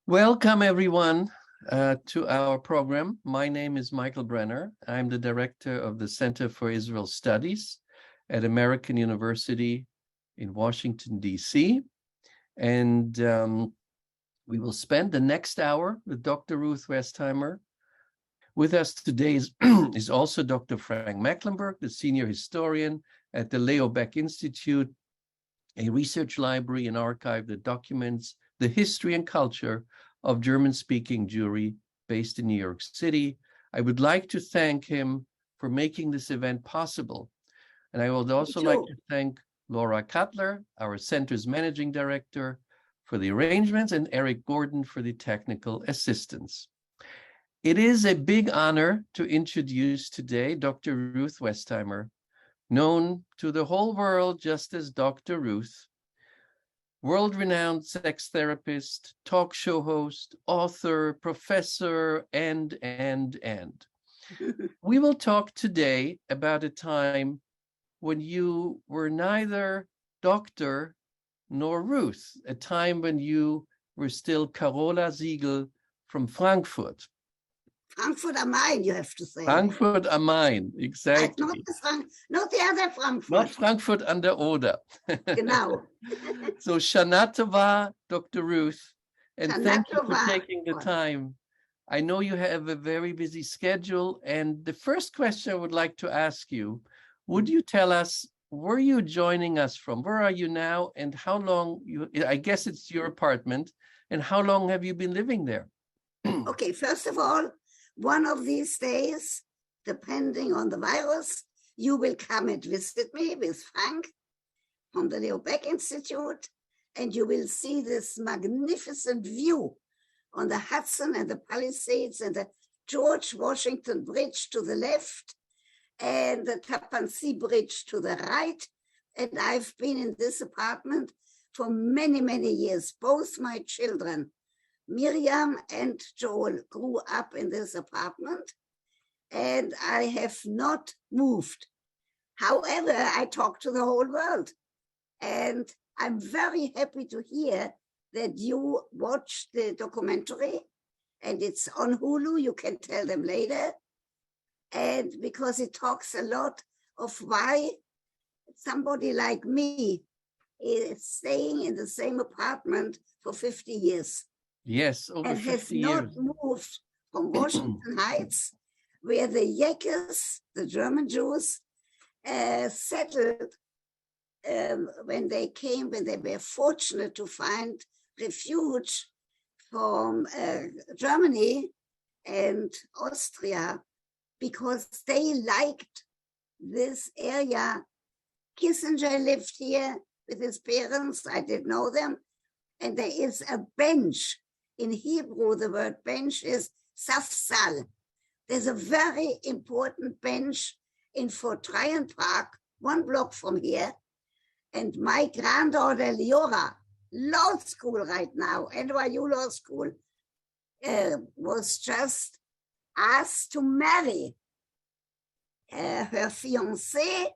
Welcome, everyone, to our program. My name is Michael Brenner. I'm the director of the Center for Israel Studies at American University in Washington, D.C. And we will spend the next hour with Dr. Ruth Westheimer. With us today is also Dr. Frank Mecklenburg, the senior historian at the Leo Baeck Institute, a research library and archive that documents the history and culture of German-speaking Jewry based in New York City. I would like to thank him for making this event possible. And I would also like to thank Laura Cutler, our center's managing director, for the arrangements, and Eric Gordon for the technical assistance. It is a big honor to introduce today Dr. Ruth Westheimer, known to the whole world just as Dr. Ruth, world-renowned sex therapist, talk show host, author, professor, and. We will talk today about a time when you were neither Dr. nor Ruth, a time when you were still Carola Siegel from Frankfurt. Frankfurt am Main, you have to say. Frankfurt am Main, exactly. Not the other Frankfurt. Not Frankfurt an der Oder. Genau. So Shana Tova, Dr. Ruth, and Shana thank you for Tova. taking the time. I know you have a very busy schedule, and the first question I would like to ask you, would you tell us where you joining us from? Where are you now, and how long I guess it's your apartment, and how long have you been living there? Okay, first of all, one of these days, depending on the virus, you will come and visit me with Frank from the Leo Baeck Institute, and you will see this magnificent view on the Hudson and the Palisades and the George Washington Bridge to the left and the Tappan Zee Bridge to the right. And I've been in this apartment for many, many years. Both my children, Miriam and Joel, grew up in this apartment, and I have not moved. However, I talk to the whole world, and I'm very happy to hear that you watched the documentary, and it's on Hulu. You can tell them later, and because it talks a lot of why somebody like me is staying in the same apartment for 50 years. Yes, over and 50 has years. not moved from Washington Heights, where the Yekkes, the German Jews, settled when they were fortunate to find refuge from Germany and Austria, because they liked this area. Kissinger lived here with his parents. I didn't know them. And there is a bench. In Hebrew, the word bench is safsal. There's a very important bench in Fort Tryon Park, 1 block from here. And my granddaughter, Leora, law school right now, NYU Law School, was just asked to marry her fiancé,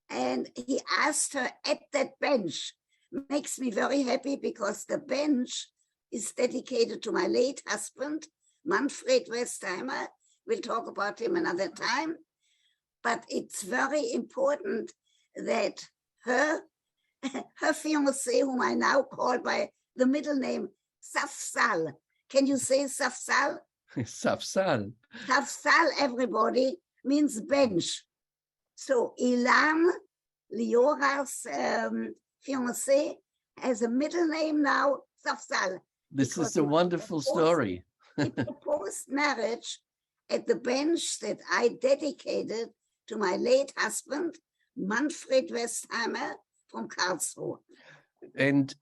and he asked her at that bench. Makes me very happy because the bench is dedicated to my late husband, Manfred Westheimer. We'll talk about him another time. But it's very important that her fiancé, whom I now call by the middle name Safsal. Can you say Safsal? Safsal. Safsal, everybody, means bench. So Ilan, Leora's fiancé, has a middle name now, Safsal. This is a wonderful story. He proposed marriage at the bench that I dedicated to my late husband, Manfred Westheimer from Karlsruhe. And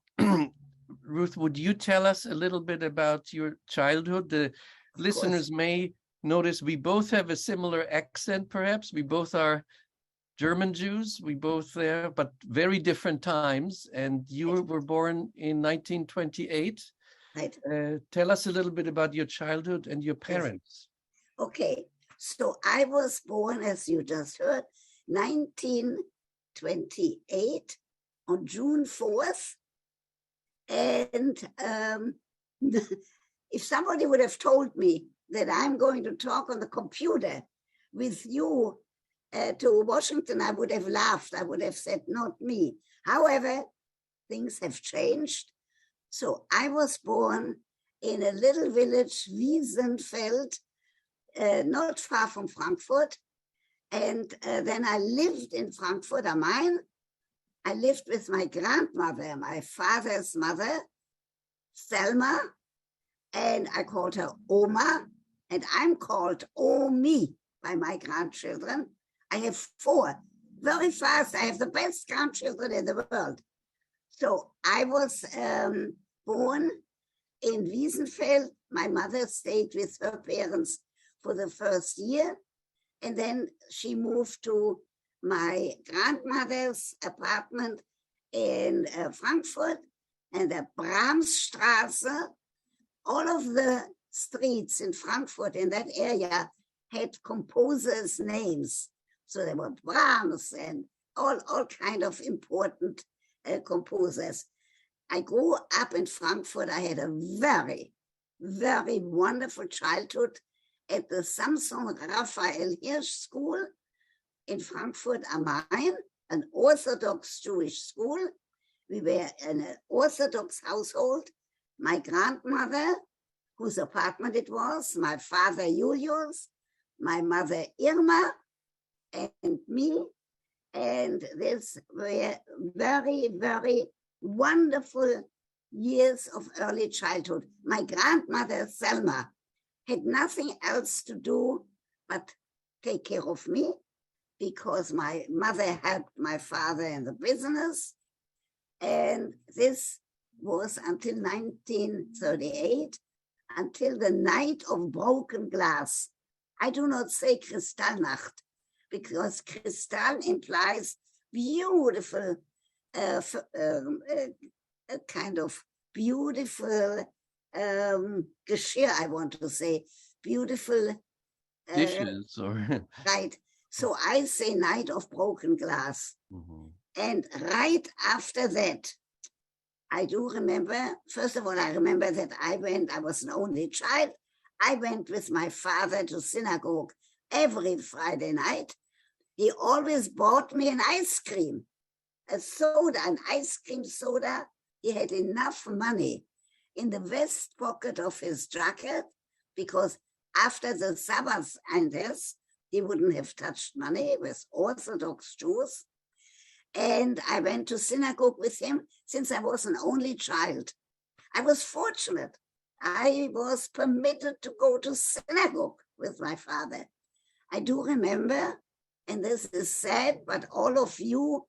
Ruth, would you tell us a little bit about your childhood? The listeners may notice we both have a similar accent, perhaps. We both are German Jews. We both there, but very different times. And you were born in 1928. Right. Tell us a little bit about your childhood and your parents. Okay, so I was born, as you just heard, 1928 on June 4th. And if somebody would have told me that I'm going to talk on the computer with you to Washington, I would have laughed. I would have said, not me. However, things have changed. So I was born in a little village, Wiesenfeld, not far from Frankfurt. And then I lived in Frankfurt am Main. I lived with my grandmother, my father's mother, Selma, and I called her Oma, and I'm called Omi by my grandchildren. I have 4. Very fast, I have the best grandchildren in the world. So I was born in Wiesenfeld. My mother stayed with her parents for the first year, and then she moved to my grandmother's apartment in Frankfurt, and the Brahmsstraße. All of the streets in Frankfurt in that area had composers' names. So there were Brahms and all kind of important composers. I grew up in Frankfurt. I had a very, very wonderful childhood at the Samson Raphael Hirsch School in Frankfurt am Main, an Orthodox Jewish school. We were in an Orthodox household. My grandmother, whose apartment it was, my father Julius, my mother Irma, and me. And these were very, very wonderful years of early childhood. My grandmother Selma had nothing else to do but take care of me, because my mother helped my father in the business. And this was until 1938, until the night of broken glass. I do not say Kristallnacht, because Kristall implies beautiful, a kind of beautiful geschirr, I want to say, beautiful dishes or right. So I say night of broken glass. Mhm. And right after that, I do remember, first of all, I remember that I was an only child. I went with my father to synagogue every Friday night. He always bought me an ice cream, a soda, an ice cream soda. He had enough money in the vest pocket of his jacket, because after the Sabbath enders, he wouldn't have touched money with Orthodox Jews. And I went to synagogue with him since I was an only child. I was fortunate. I was permitted to go to synagogue with my father. I do remember, and this is sad, but all of you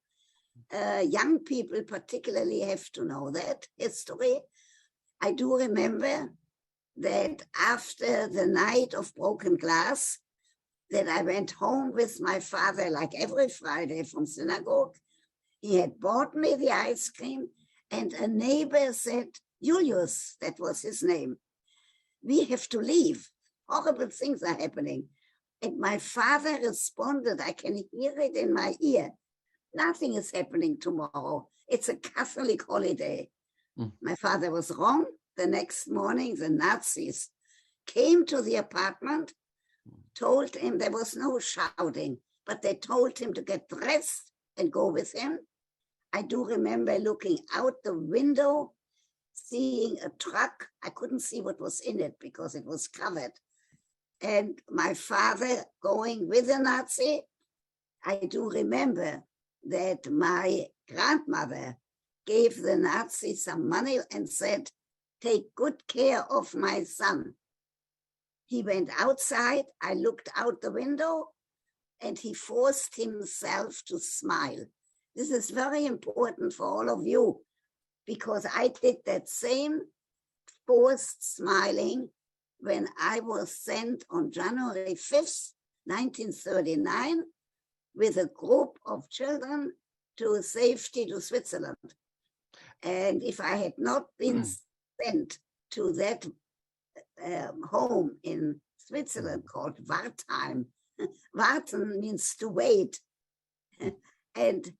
young people particularly have to know that history. I do remember that after the night of broken glass, that I went home with my father like every Friday from synagogue. He had bought me the ice cream, and a neighbor said, Julius, that was his name, we have to leave. Horrible things are happening. And my father responded, I can hear it in my ear, nothing is happening tomorrow. It's a Catholic holiday. My father was wrong. The next morning, the Nazis came to the apartment, told him, there was no shouting, but they told him to get dressed and go with him. I do remember looking out the window, seeing a truck. I couldn't see what was in it because it was covered. And my father going with a Nazi. I do remember that my grandmother gave the Nazi some money and said, take good care of my son. He went outside, I looked out the window, and he forced himself to smile. This is very important for all of you, because I did that same forced smiling when I was sent on January 5th, 1939, with a group of children to safety to Switzerland. And if I had not been sent to that home in Switzerland called Wartheim, warten means to wait, and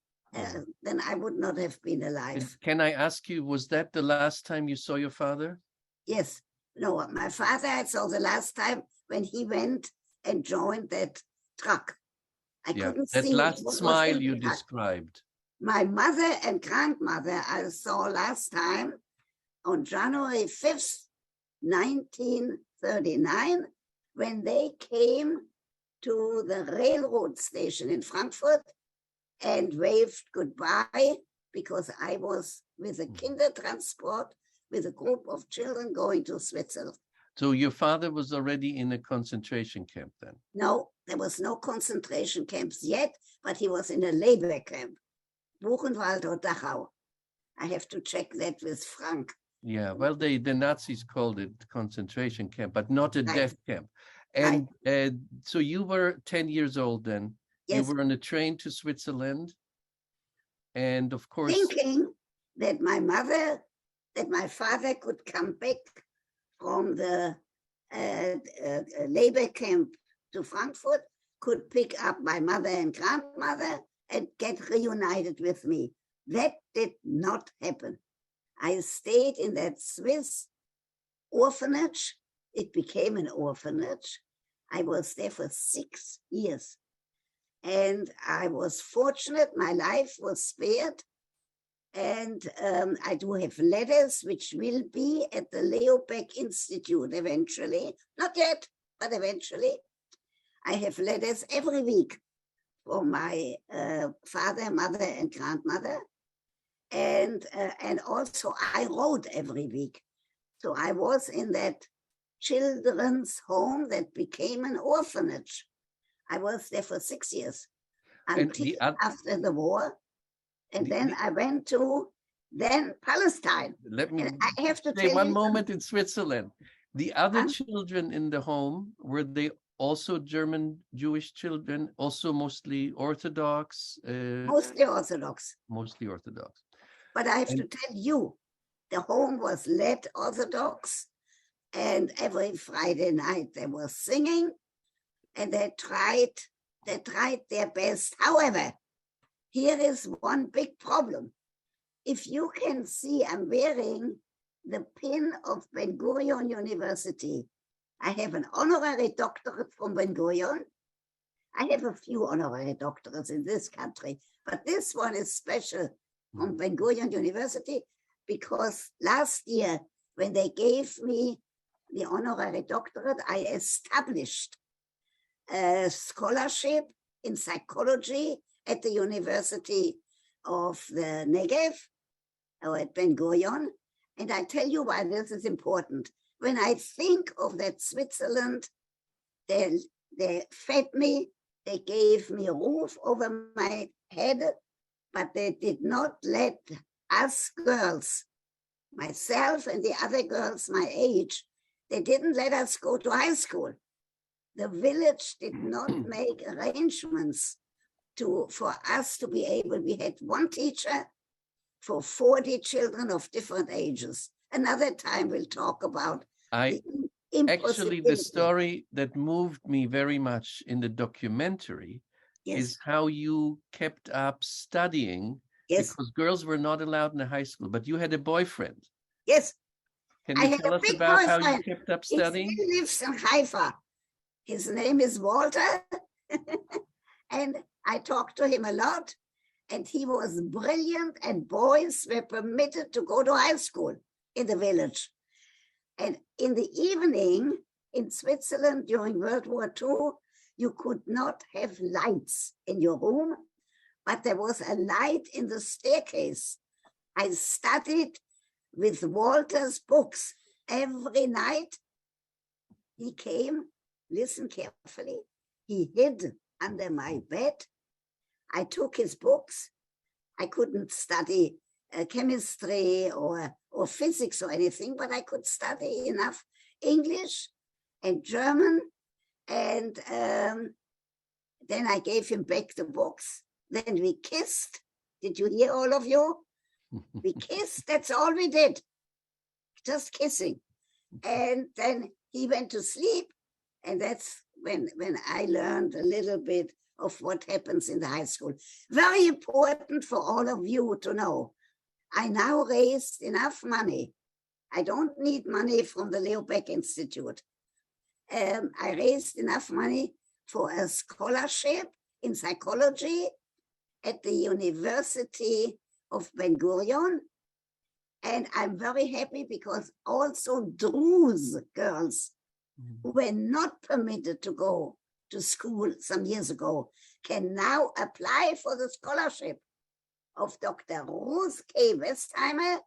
then I would not have been alive. Can I ask you, was that the last time you saw your father? Yes. No, my father, I saw the last time when he went and joined that truck. I couldn't that see last what was smile in you the truck. described. My mother and grandmother I saw last time on January 5th, 1939, when they came to the railroad station in Frankfurt and waved goodbye because I was with a Kindertransport with a group of children going to Switzerland. So your father was already in a concentration camp then? No, there was no concentration camps yet, but he was in a labor camp, Buchenwald or Dachau. I have to check that with Frank. Yeah, well, the Nazis called it concentration camp, but not a death camp. And so you were 10 years old then. Yes. You were on a train to Switzerland. And of course, thinking that my father could come back from the labor camp to Frankfurt, could pick up my mother and grandmother and get reunited with me. That did not happen. I stayed in that Swiss orphanage. It became an orphanage. I was there for 6 years. And I was fortunate, my life was spared. And I do have letters which will be at the Leo Baeck Institute eventually. Not yet, but eventually. I have letters every week from my father, mother, and grandmother. And also I wrote every week. So I was in that children's home that became an orphanage. I was there for 6 years until after the war. And then I went to Palestine. Let me I have to say tell one you moment in Switzerland. The other children in the home, were they also German Jewish children, also mostly Orthodox? Mostly Orthodox. Mostly Orthodox. But I have to tell you, the home was led Orthodox, and every Friday night they were singing, and they tried their best. However, here is one big problem. If you can see, I'm wearing the pin of Ben Gurion University. I have an honorary doctorate from Ben Gurion. I have a few honorary doctorates in this country, but this one is special from Ben Gurion University because last year, when they gave me the honorary doctorate, I established a scholarship in psychology at the University of the Negev, or at Ben Gurion. And I tell you why this is important. When I think of that Switzerland, they fed me, they gave me a roof over my head, but they did not let us girls, myself and the other girls my age, they didn't let us go to high school. The village did not make arrangements for us to be able. We had one teacher for 40 children of different ages. Another time we'll talk about actually the story that moved me very much in the documentary is how you kept up studying because girls were not allowed in the high school, but you had a boyfriend. Yes. Can you tell us about how you kept up studying? He lives in Haifa. His name is Walter. And I talked to him a lot. And he was brilliant, and boys were permitted to go to high school in the village. And in the evening in Switzerland during World War II, you could not have lights in your room, but there was a light in the staircase. I studied with Walter's books every night. He came, listen carefully, he hid under my bed. I took his books. I couldn't study chemistry or physics or anything, but I could study enough English and German. And then I gave him back the books. Then we kissed. Did you hear, all of you? We kissed. That's all we did. Just kissing. And then he went to sleep. And that's when I learned a little bit of what happens in the high school. Very important for all of you to know. I now raised enough money. I don't need money from the Leo Baeck Institute. I raised enough money for a scholarship in psychology at the University of Ben Gurion. And I'm very happy because also Druze girls who were not permitted to go to school some years ago can now apply for the scholarship of Dr. Ruth Westheimer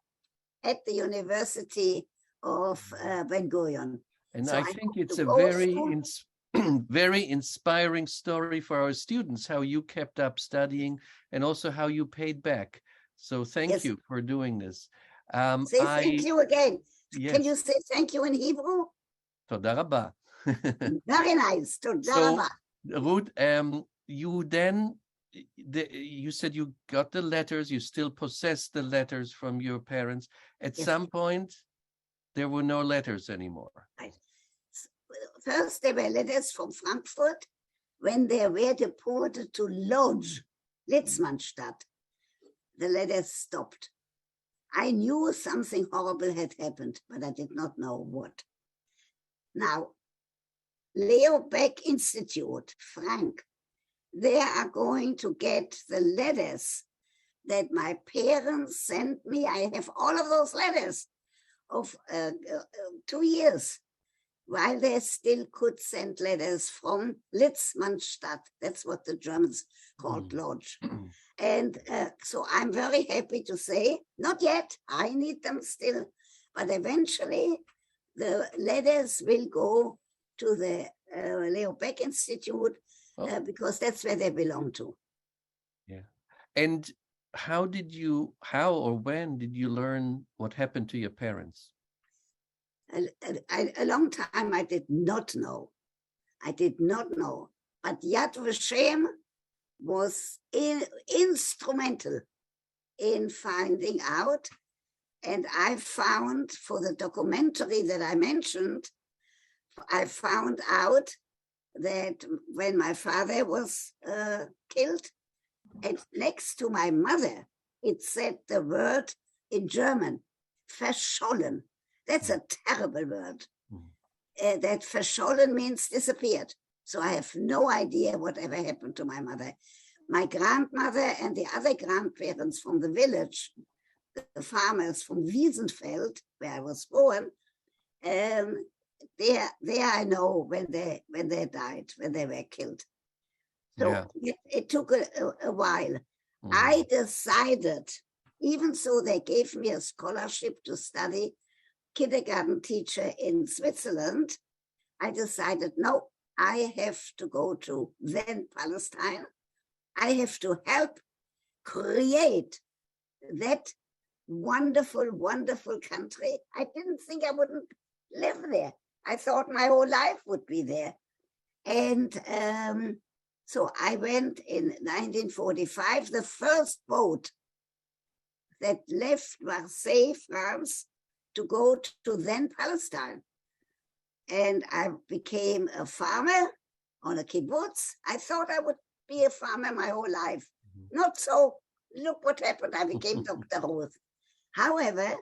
at the University of Ben Gurion. And So I think it's a very, very inspiring story for our students, how you kept up studying and also how you paid back. So thank you for doing this. Say thank you again. Yes. Can you say thank you in Hebrew? Toda rabba. Very nice. Toda rabba. Ruth, you said you got the letters, you still possess the letters from your parents. At some point, there were no letters anymore. Right. First, there were letters from Frankfurt when they were deported to Lodz, Litzmannstadt. The letters stopped. I knew something horrible had happened, but I did not know what. Now, Leo Baeck Institute, Frank, they are going to get the letters that my parents sent me. I have all of those letters of 2 years, while they still could send letters from Litzmannstadt. That's what the Germans called Lodz. And so I'm very happy to say, not yet, I need them still, but eventually the letters will go to the Leo Baeck Institute because that's where they belong to. Yeah. And how or when did you learn what happened to your parents? A long time I did not know. But Yad Vashem was instrumental in finding out. And I found, for the documentary that I mentioned, I found out that when my father was killed, and next to my mother, it said the word in German, verschollen. That's a terrible word. That verschollen means disappeared. So I have no idea whatever happened to my mother. My grandmother and the other grandparents from the village, the farmers from Wiesenfeld, where I was born, there I know when they died, when they were killed. So it took a while. I decided, even so they gave me a scholarship to study kindergarten teacher in Switzerland, I decided, no, I have to go to then Palestine. I have to help create that wonderful, wonderful country. I didn't think I wouldn't live there. I thought my whole life would be there. And so I went in 1945, the first boat that left Marseille, France, to go to then Palestine. And I became a farmer on a kibbutz. I thought I would be a farmer my whole life. Not so. Look what happened. I became Dr. Ruth. However,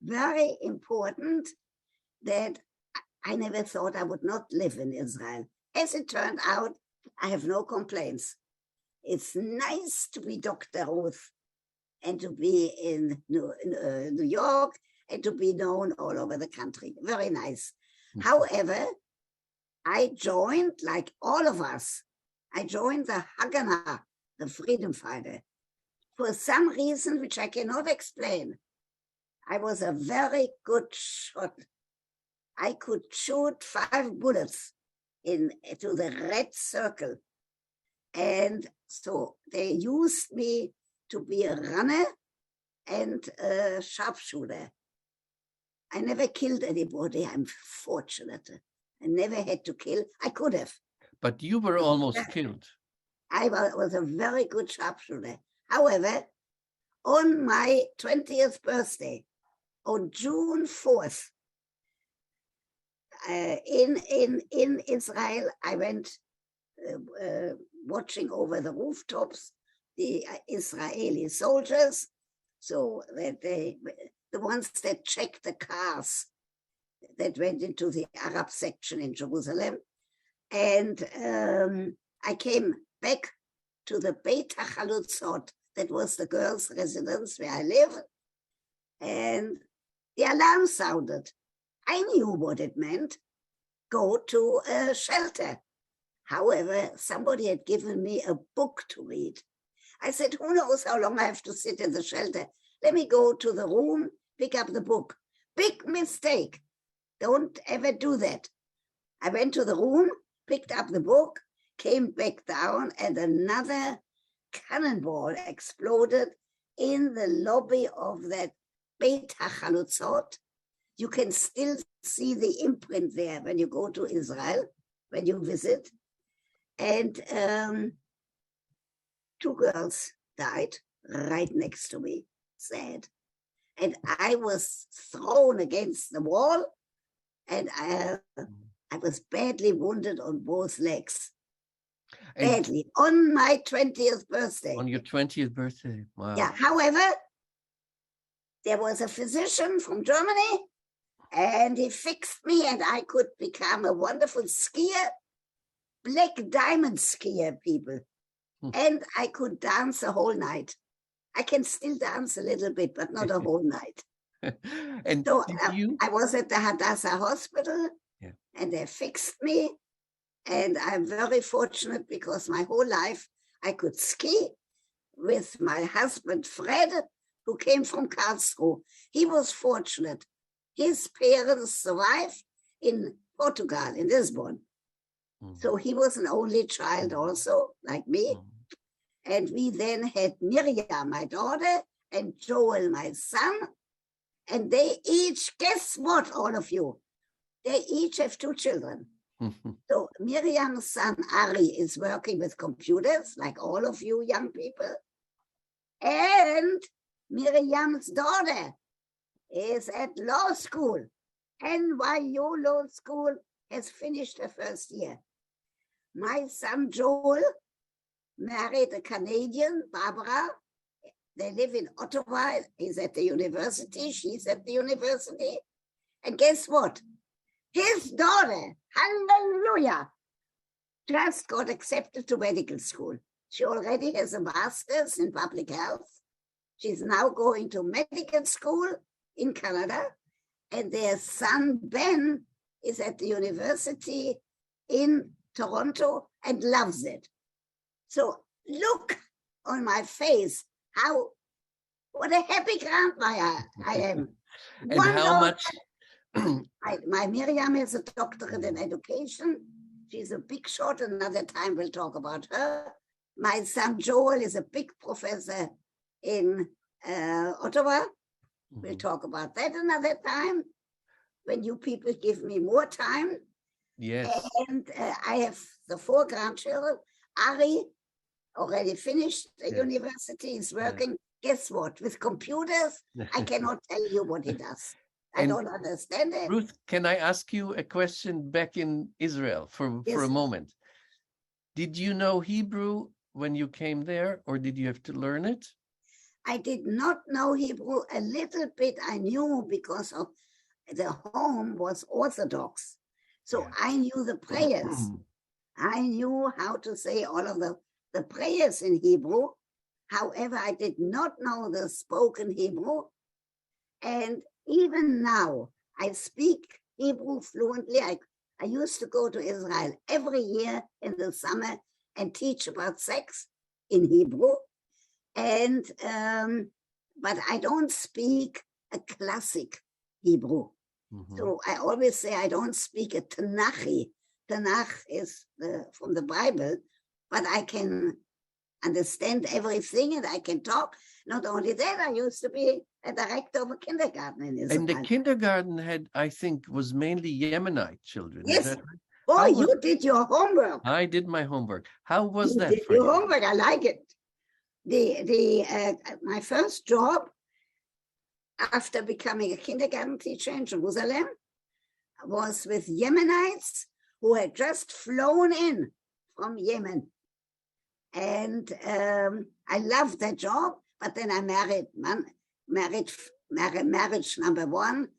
very important that I never thought I would not live in Israel. As it turned out, I have no complaints. It's nice to be Dr. Ruth and to be in New York and to be known all over the country. Very nice. However, I joined, like all of us, I joined the Haganah, the freedom fighter, for some reason which I cannot explain. I was a very good shot. I could shoot 5 bullets into the red circle. And so they used me to be a runner and a sharpshooter. I never killed anybody. I'm fortunate. I never had to kill. I could have. But you were almost killed. I was a very good sharpshooter. However, on my 20th birthday, on June 4th, in Israel, I went watching over the rooftops the Israeli soldiers, so that the ones that checked the cars that went into the Arab section in Jerusalem. And I came back to the Beit HaChalutzot, that was the girls' residence where I live, and the alarm sounded. I knew what it meant, go to a shelter. However, somebody had given me a book to read. I said, who knows how long I have to sit in the shelter? Let me go to the room, pick up the book. Big mistake. Don't ever do that. I went to the room, picked up the book, came back down, and another cannonball exploded in the lobby of that Beit HaChalutzot. You can still see the imprint there when you go to Israel, when you visit. And 2 girls died right next to me, sad. And I was thrown against the wall, and I was badly wounded on both legs. Badly, on my 20th birthday. On your 20th birthday, wow. Yeah, however, there was a physician from Germany, and he fixed me, and I could become a wonderful skier, black diamond skier, people. And I could dance a whole night. I can still dance a little bit, but not a whole night. And so you... I was at the Hadassah hospital, and they fixed me. And I'm very fortunate because my whole life I could ski with my husband, Fred, who came from Karlsruhe. He was fortunate. His parents survived in Portugal, in Lisbon. So he was an only child also, like me. And we then had Miriam, my daughter, and Joel, my son. And they each, guess what, all of you? They each have 2 children. So Miriam's son, Ari, is working with computers, like all of you young people. And Miriam's daughter is at law school. NYU Law School has finished her first year. My son, Joel, married a Canadian, Barbara. They live in Ottawa. He's at the university. She's at the university. And guess what? His daughter, hallelujah, just got accepted to medical school. She already has a master's in public health. She's now going to medical school in Canada. And their son, Ben, is at the university in Toronto and loves it. So look on my face, what a happy grandma I am. And how much... My Miriam is a doctorate in education. She's a big shot. Another time we'll talk about her. My son Joel is a big professor in Ottawa. We'll talk about that another time when you people give me more time. Yes. And I have the 4 grandchildren. Ari already finished the university. He's working, guess what, with computers. I cannot tell you what he does. I don't understand it. Ruth, can I ask you a question back in Israel for a moment? Did you know Hebrew when you came there, or did you have to learn it? I did not know Hebrew. A little bit I knew because of the home was Orthodox. So I knew the prayers. I knew how to say all of the prayers in Hebrew. However, I did not know the spoken Hebrew. And even now, I speak Hebrew fluently. I used to go to Israel every year in the summer and teach about sex in Hebrew. And but I don't speak a classic Hebrew. So I always say I don't speak a Tanachi. Tanakh is from the Bible, but I can understand everything and I can talk. Not only that, I used to be a director of a kindergarten in Israel. And the kindergarten was mainly Yemenite children. Yes. Is that right? Oh, you did your homework. I did my homework. How was that for you? Homework, I like it. My first job after becoming a kindergarten teacher in Jerusalem was with Yemenites who had just flown in from Yemen. And I loved that job, but then I married marriage number one.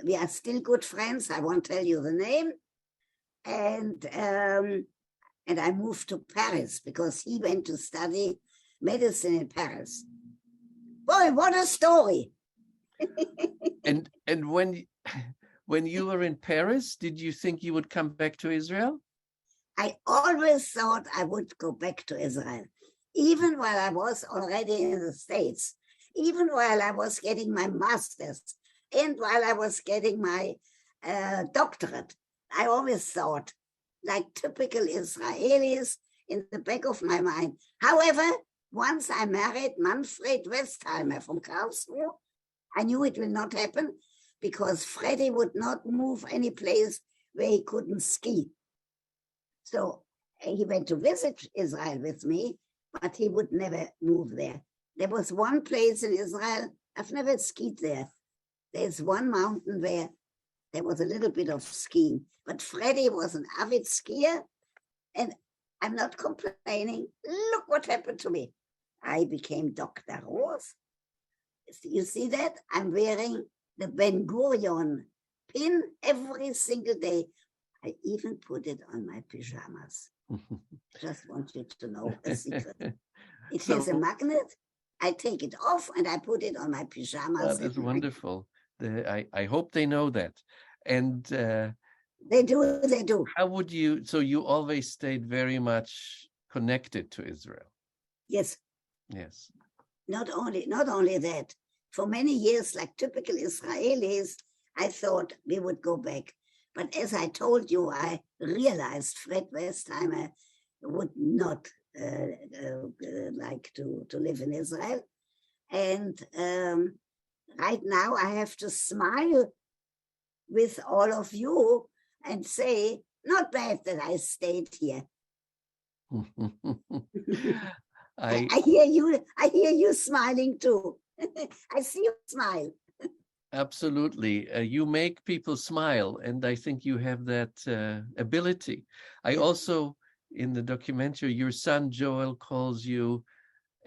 We are still good friends. I won't tell you the name. And I moved to Paris because he went to study medicine in Paris. Boy, what a story! And when you were in Paris, did you think you would come back to Israel? I always thought I would go back to Israel, even while I was already in the States, even while I was getting my master's, and while I was getting my doctorate. I always thought, like typical Israelis, in the back of my mind. However, once I married Manfred Westheimer from Karlsruhe, I knew it will not happen because Freddie would not move any place where he couldn't ski. So he went to visit Israel with me, but he would never move there. There was one place in Israel, I've never skied there. There's one mountain where there was a little bit of skiing, but Freddie was an avid skier, and I'm not complaining. Look what happened to me. I became Dr. Rose. You see that? I'm wearing the Ben Gurion pin every single day. I even put it on my pajamas. Just want you to know a secret. It has a magnet. I take it off and I put it on my pajamas. That is wonderful. I hope they know that. And they do. How would you, so you always stayed very much connected to Israel? Yes. Yes. Not only that, for many years, like typical Israelis, I thought we would go back. But as I told you, I realized Fred Westheimer would not like to live in Israel. And right now I have to smile with all of you and say, not bad that I stayed here. I hear you smiling too. I see you smile. Absolutely. You make people smile, and I think you have that ability. I also, in the documentary, your son Joel calls you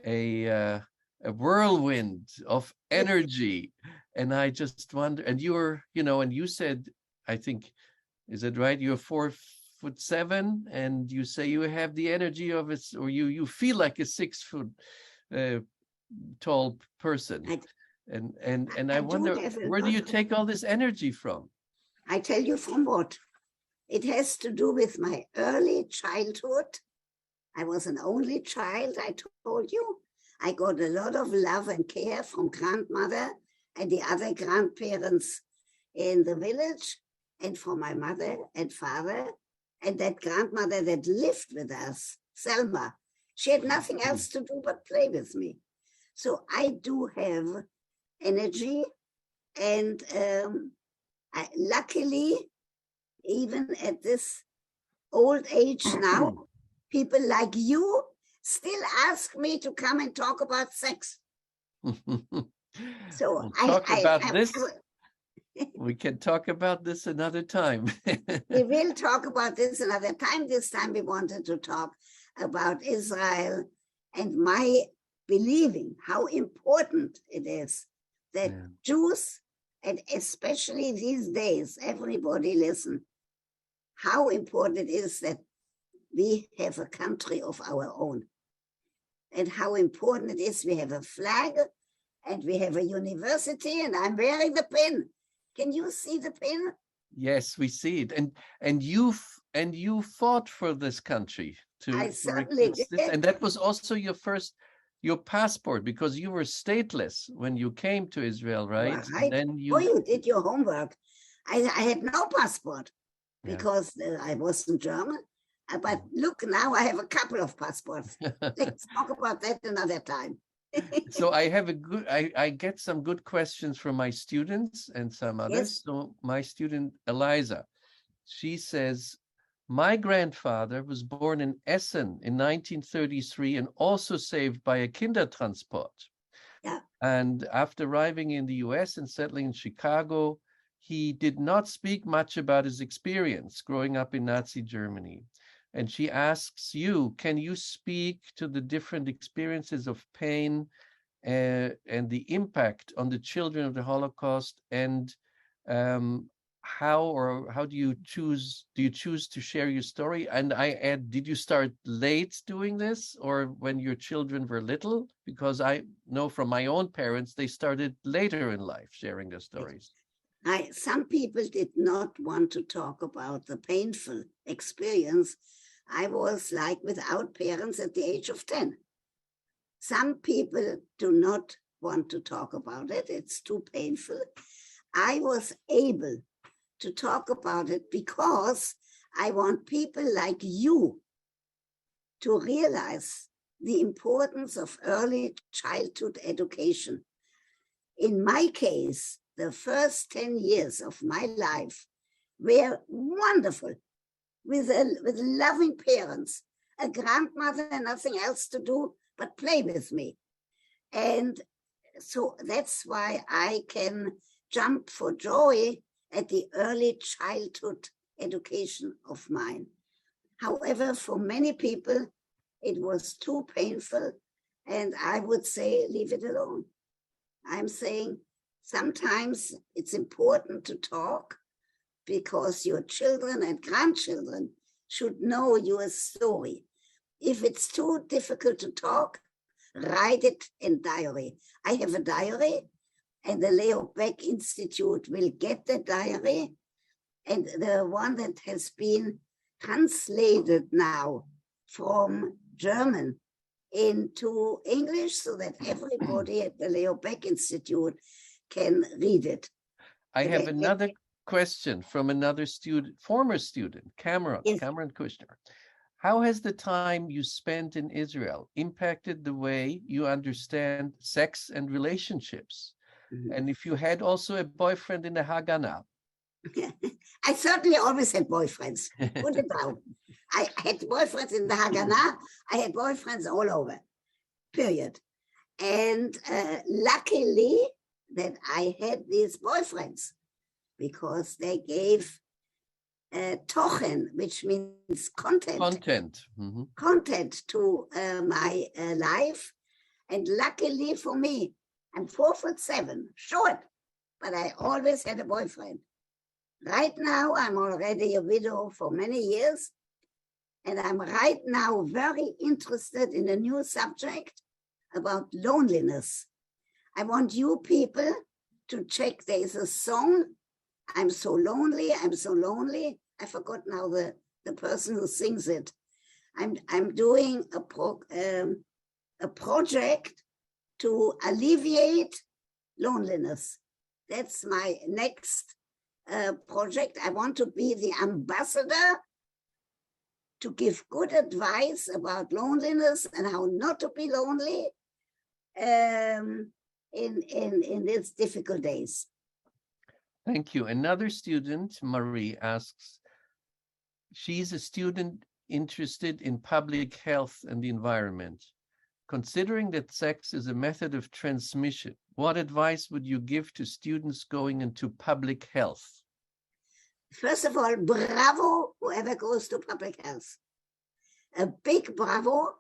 a whirlwind of energy. And I just wonder, and you're, and you said, I think, is it right? You're 4'7", and you say you have the energy of it, or you feel like a 6 foot tall person. And I wonder, where do you take all this energy from? I tell you from what? It has to do with my early childhood. I was an only child, I told you. I got a lot of love and care from grandmother and the other grandparents in the village, and from my mother and father, and that grandmother that lived with us, Selma. She had nothing else to do but play with me. So I do have energy, and luckily, even at this old age now, people like you still ask me to come and talk about sex. So we can talk about this another time. We will talk about this another time. This time we wanted to talk about Israel and my believing how important it is that Jews, and especially these days, everybody listen, how important it is that we have a country of our own, and how important it is we have a flag and we have a university, and I'm wearing the pin. Can you see the pin? Yes, we see it. And you fought for this country I certainly did. And that was also your passport, because you were stateless when you came to Israel, right? Right. And then you did your homework. I had no passport because I wasn't German. But look, now I have a couple of passports. Let's talk about that another time. So I get some good questions from my students and some others. Yes. So my student Eliza, she says, my grandfather was born in Essen in 1933 and also saved by a Kindertransport. Yeah. And after arriving in the US and settling in Chicago, he did not speak much about his experience growing up in Nazi Germany. And she asks you, can you speak to the different experiences of pain and the impact on the children of the Holocaust, and how do you choose to share your story? And I add, did you start late doing this, or when your children were little? Because I know from my own parents, they started later in life sharing their stories. Some people did not want to talk about the painful experience. I was like without parents at the age of 10. Some people do not want to talk about it. It's too painful. I was able to talk about it because I want people like you to realize the importance of early childhood education. In my case, the first 10 years of my life were wonderful, with loving parents, a grandmother and nothing else to do but play with me. And so that's why I can jump for joy at the early childhood education of mine. However, for many people, it was too painful, and I would say, leave it alone. I'm saying sometimes it's important to talk because your children and grandchildren should know your story. If it's too difficult to talk, write it in diary. I have a diary, and the Leo Baeck Institute will get the diary, and the one that has been translated now from German into English so that everybody at the Leo Baeck Institute can read it. I have another question from another student, former student, Cameron Kushner. How has the time you spent in Israel impacted the way you understand sex and relationships? Mm-hmm. And if you had also a boyfriend in the Haganah? I certainly always had boyfriends. Put it down. I had boyfriends in the Haganah. I had boyfriends all over, period. And luckily that I had these boyfriends because they gave tochen, which means content. Mm-hmm. Content to my life. And luckily for me, I'm 4'7", short, but I always had a boyfriend. Right now, I'm already a widow for many years, and I'm right now very interested in a new subject about loneliness. I want you people to check. There's a song, I'm so lonely, I'm so lonely. I forgot now the person who sings it. I'm doing a project to alleviate loneliness. That's my next project. I want to be the ambassador to give good advice about loneliness and how not to be lonely in these difficult days. Thank you. Another student, Marie, asks, she's a student interested in public health and the environment. Considering that sex is a method of transmission, what advice would you give to students going into public health? First of all, bravo, whoever goes to public health. A big bravo.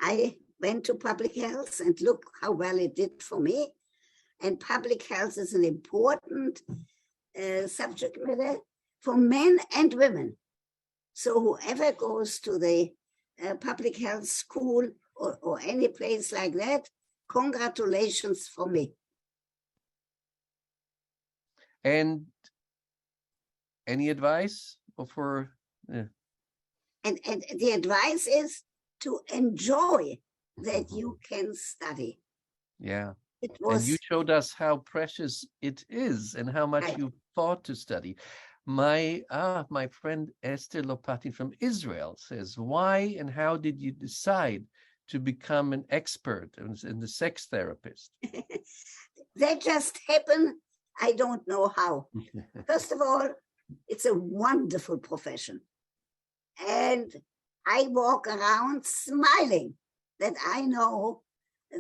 I went to public health and look how well it did for me. And public health is an important subject matter for men and women. So whoever goes to the public health school or any place like that, congratulations for me. And any advice for? And the advice is to enjoy that you can study. Yeah. And you showed us how precious it is and how much you fought to study. My friend Esther Lopatin from Israel says, why and how did you decide to become an expert and the sex therapist? That just happened. I don't know how. First of all, it's a wonderful profession. And I walk around smiling that I know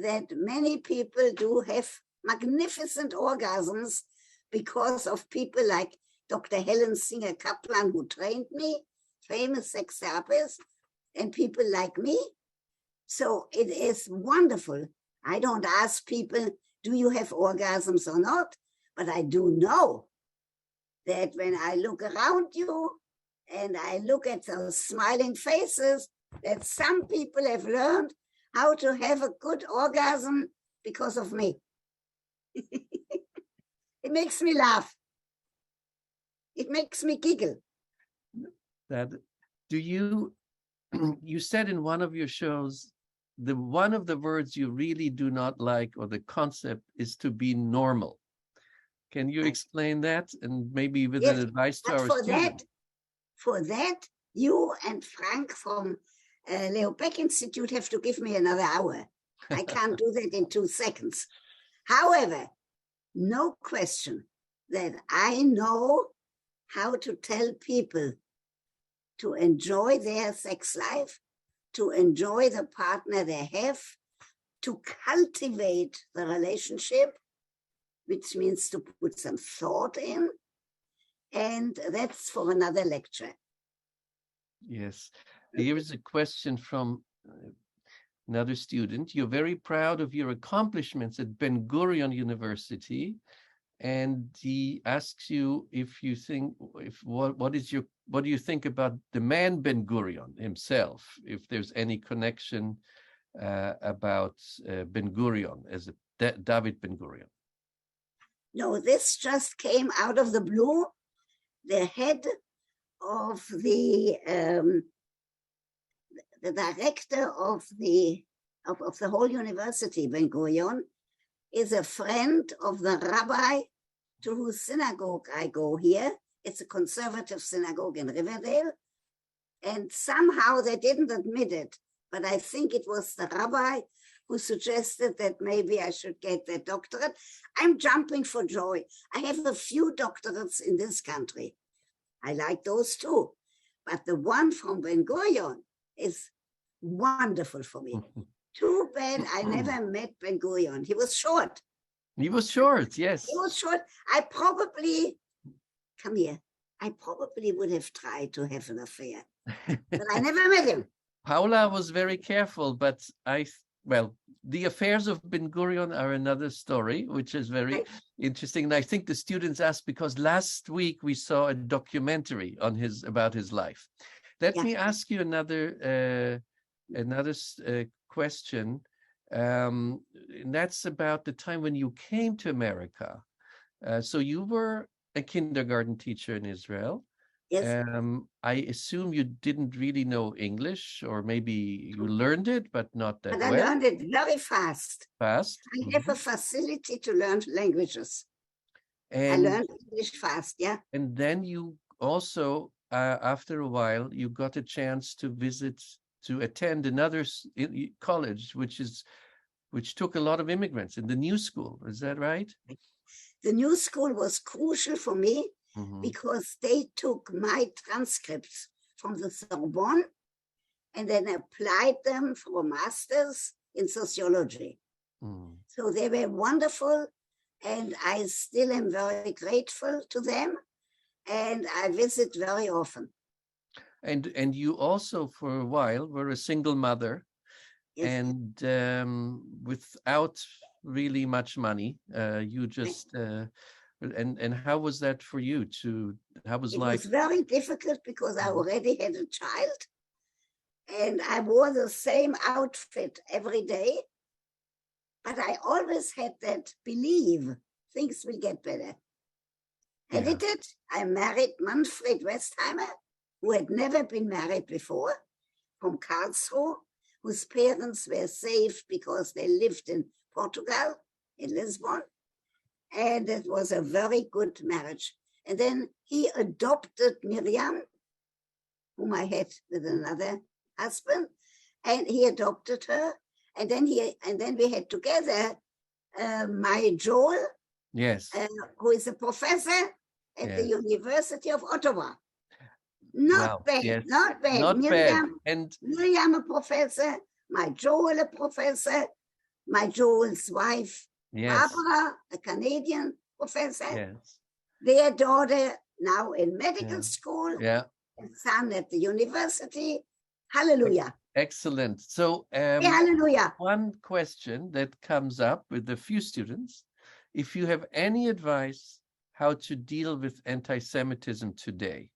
that many people do have magnificent orgasms because of people like Dr. Helen Singer Kaplan, who trained me, famous sex therapist, and people like me. So it is wonderful. I don't ask people, do you have orgasms or not? But I do know that when I look around you and I look at those smiling faces, that some people have learned how to have a good orgasm because of me. It makes me laugh. It makes me giggle. That do you you said in one of your shows, the one of the words you really do not like, or the concept, is to be normal. Can you explain that, and maybe with an advice to our students? For that, you and Frank from Leo Baeck Institute have to give me another hour. I can't do that in 2 seconds. However, no question that I know how to tell people to enjoy their sex life, to enjoy the partner they have, to cultivate the relationship, which means to put some thought in. And that's for another lecture. Yes. Here is a question from another student. You're very proud of your accomplishments at Ben Gurion University. And he asks you if you think, what do you think about the man Ben Gurion himself, if there's any connection about Ben Gurion as David Ben Gurion? No, this just came out of the blue. The head of the director of the whole university, Ben Gurion, is a friend of the rabbi to whose synagogue I go here. It's a conservative synagogue in Riverdale. And somehow they didn't admit it, but I think it was the rabbi who suggested that maybe I should get that doctorate. I'm jumping for joy. I have a few doctorates in this country. I like those too. But the one from Ben Gurion is wonderful for me. Too bad I never met Ben Gurion. He was short. He was short, yes. He was short. I probably would have tried to have an affair, but I never met him. Paula was very careful, but the affairs of Ben Gurion are another story, which is very interesting. And I think the students asked because last week we saw a documentary on about his life. Let me ask you another question. And that's about the time when you came to America. So you were a kindergarten teacher in Israel. Yes. I assume you didn't really know English, or maybe you learned it, but not that well. I learned it very fast. Fast? I have a facility to learn languages. I learned English fast, yeah. And then you also, after a while, you got a chance to attend another college, which took a lot of immigrants, in the New School. Is that right? The New School was crucial for me because they took my transcripts from the Sorbonne and then applied them for a master's in sociology. So they were wonderful, and I still am very grateful to them, and I visit very often. And you also, for a while, were a single mother. Yes. And without really much money, you just and how was that for you? It was very difficult because I already had a child, and I wore the same outfit every day. But I always had that belief things will get better. And it did. I married Ruth Westheimer, who had never been married before, from Karlsruhe, whose parents were safe because they lived in Portugal, in Lisbon. And it was a very good marriage. And then he adopted Miriam, whom I had with another husband, and he adopted her. And then we had together my Joel, yes, who is a professor at the University of Ottawa. Not bad. Not Miriam, bad. And Miriam, a professor, my Joel, a professor, my Joel's wife, Barbara, a Canadian professor, their daughter now in medical school, and son at the university. Hallelujah. Excellent. So Hallelujah. one question that comes up with a few students, if you have any advice how to deal with anti-Semitism today,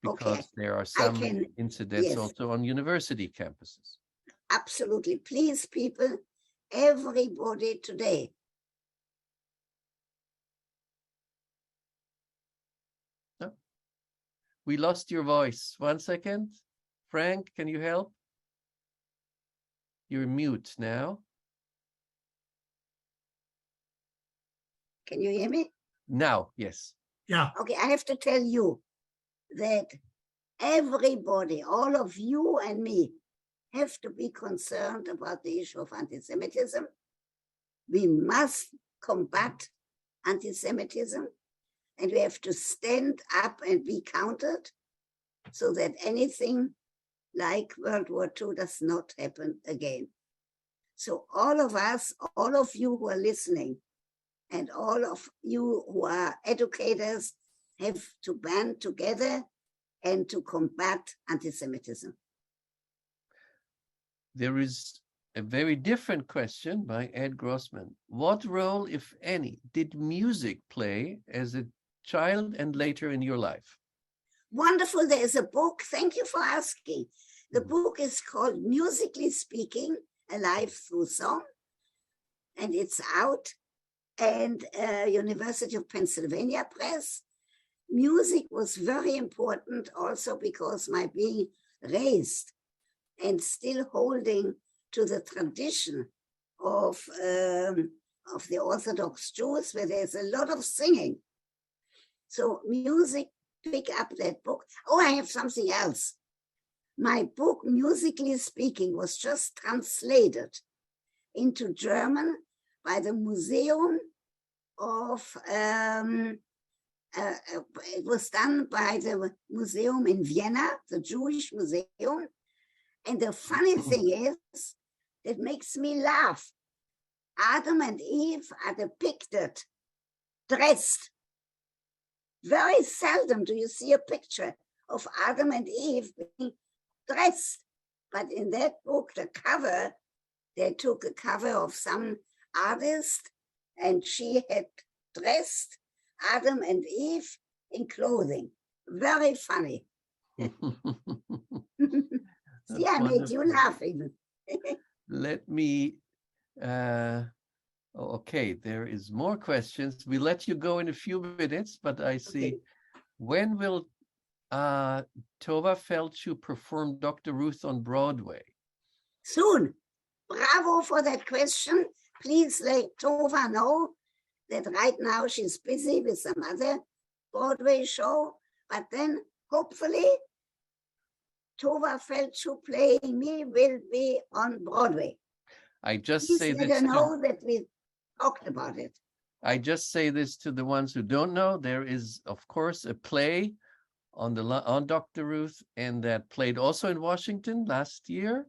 because there are some incidents yes, also on university campuses. Absolutely. Please, people, everybody today. Oh, we lost your voice. 1 second. Frank, can you help? You're mute now. Can you hear me? Now, yes. Yeah. Okay, I have to tell you that everybody, all of you and me, have to be concerned about the issue of anti-Semitism. We must combat anti-Semitism, and we have to stand up and be counted so that anything like World War II does not happen again. So all of us, all of you who are listening, and all of you who are educators have to band together and to combat anti-Semitism. There is a very different question by Ed Grossman. What role, if any, did music play as a child and later in your life? Wonderful. There is a book. Thank you for asking. The book is called Musically Speaking, A Life Through Song, and it's out. And University of Pennsylvania Press. Music was very important also because my being raised and still holding to the tradition of the Orthodox Jews, where there's a lot of singing. So music, pick up that book. Oh, I have something else. My book, Musically Speaking, was just translated into German by the Museum of, it was done by the museum in Vienna, the Jewish Museum. And the funny thing is, it makes me laugh. Adam and Eve are depicted dressed. Very seldom do you see a picture of Adam and Eve being dressed. But in that book, the cover, they took a cover of some artist, and she had dressed Adam and Eve in clothing. Very funny. See, I made you laugh even. Let me, okay, there is more questions. We let you go in a few minutes, but I see, when will Tova Feldschuh perform Dr. Ruth on Broadway? Soon. Bravo for that question. Please let Tova know that right now she's busy with some other Broadway show, but then hopefully Tova Feldschuh playing me will be on Broadway. I just Please say let this her know that we talked about it. I just say this to the ones who don't know. There is, of course, a play on Dr. Ruth, and that played also in Washington last year,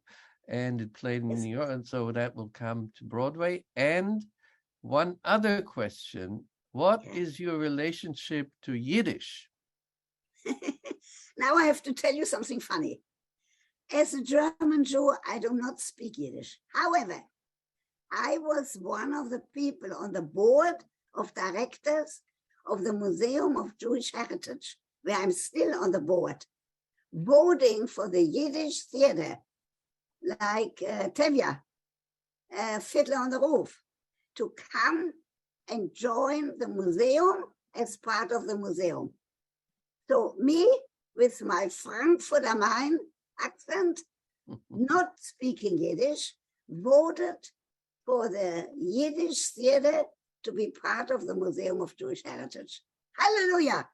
and it played in New York, and so that will come to Broadway. And one other question, what is your relationship to Yiddish? Now I have to tell you something funny. As a German Jew, I do not speak Yiddish. However, I was one of the people on the board of directors of the Museum of Jewish Heritage, where I'm still on the board, voting for the Yiddish theater, like Tevya, Fiddler on the Roof, to come and join the museum as part of the museum. So me, with my Frankfurt am Main accent, not speaking Yiddish, voted for the Yiddish theater to be part of the Museum of Jewish Heritage. Hallelujah.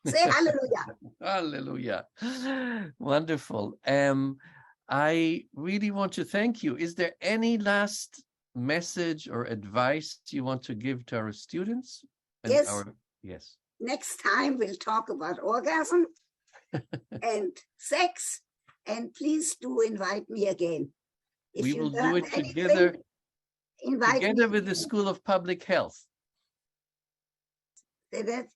Say hallelujah. Hallelujah. Wonderful. I really want to thank you. Is there any last message or advice you want to give to our students? Yes. Yes. Next time we'll talk about orgasm and sex, and please do invite me again. If we you will do it anything, together together with the School of Public Health. Say that?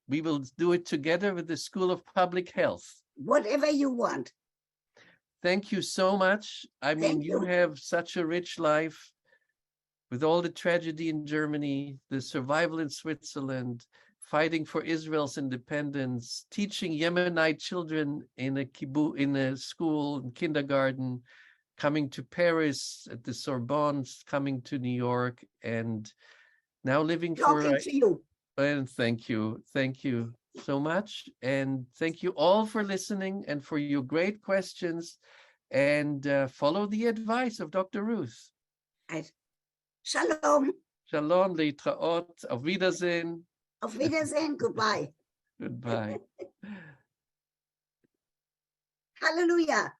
We will do it together with the School of Public Health. Whatever you want. thank you so much. I mean, Thank you you. have such a rich life with all the tragedy in Germany, the survival in Switzerland, fighting for Israel's independence, teaching Yemenite children in a school, in kindergarten, coming to Paris at the Sorbonne, coming to New York, and now living Talking to you. and thank you so much, and thank you all for listening and for your great questions, and follow the advice of Dr. Ruth. Shalom. Shalom, להתראות, auf Wiedersehen. Auf Wiedersehen. Goodbye. Goodbye. Hallelujah.